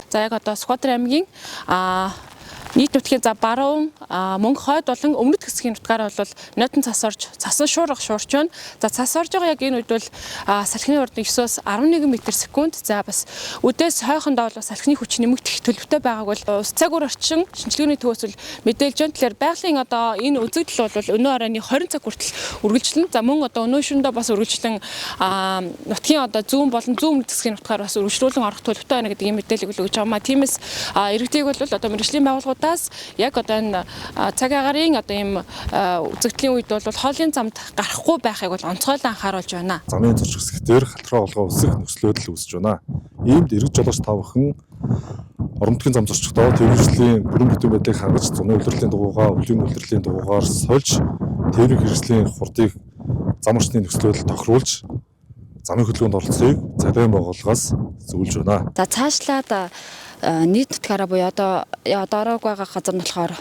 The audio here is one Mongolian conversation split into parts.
За яг одоо Сүхбаатар аймгийн нийт нутгийн за баруун мөнгө хойд болон өмнөд хэсгийн нутгаар бол нойтон цас орж цасан шуурга шуурч байна. За цас орж байгаа яг энэ үед бол салхины урд 9-11 м/сек. За бас үдээс хойхондоо бол салхины хүч нэмэгдэх төлөвтэй байгааг бол ус цаг үр орчин шинжилгээний төвөөс мэдээлж байна. Тэгэхээр байгалийн одоо энэ үзэгдэл бол өнөө оройны 20 цаг хүртэл үргэлжлэн. За мөн одоо өнөө шөнөдөө бас үргэлжлэн нутгийн одоо зүүн болон зүүн өмнөд хэсгийн нутгаар бас үргэлжлүүлэн орох төлөвтэй байна гэдэг ийм мэдээлэл өгж байгаа маа. Тиймээс иргэдийг бол одоо мэргэжлийн байгууллагуудаас яг одоо энэ цаг агарын одоо ийм үзэгдлийн үед бол хоолын замд гарахгүй байхыг бол онцгойлон анхааруулж байна. Замын зурчих хэсэг дээр халтраа олгоо үсэх нөхцөл байдал үүсэж байна. Иймд эргэж жолооч тавхан орон нутгийн зам зорчигдоо тээврийн бүрэн бүтэн байдлыг хангаж зуны улирлын дугуйгаа, өвлийн улирлын дугуйгаар сольж тээврийн хэрэгслийн хурдыг зам орчны нөхцөл байдал тохируулж замын хөдөлгөөнд оролцохыг цалин байгууллагаас зөвлөж байна. За цаашлаад нийт нутгаараа буюу одоо орог байгаа газар нь болохоор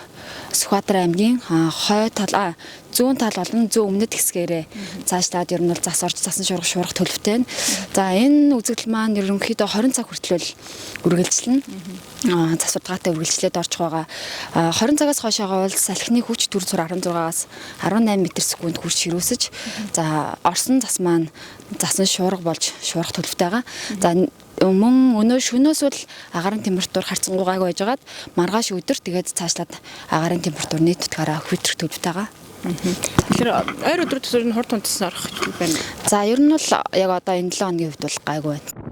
Сүхбаатар аймгийн хойд тал зүүн тал болон зүүн өмнөд хэсгээрээ цаашлаад ер нь бол зас орж цасан шуурга шуурах төлөвтэй. За энэ үзэгдэл маань ерөнхийдөө 20 цаг хүртэл үргэлжлэнэ. Зас урдгаатай үргэлжлээд орж байгаа. 20 цагаас хойшоогоо бол салхины хүч 416-аас 18 м/сек хүрч ширүүсэж за орсон зас маань засан шуурга болж шуурах төлөвтэй байгаа. За мөн өнөө шөнөөс бол агарын температур харьцангуй гайгүй байжгаад маргааш өдөр тэгээд цаашлаад агарын температур нийт нутгаараа хөтрөх төлөвтэй байгаа. Тэгэхээр ойр өдөр төсөр нь хурд тунтсан орох байна. За ер нь бол яг одоо энэ 7 хоногийн хувьд бол гайгүй байна.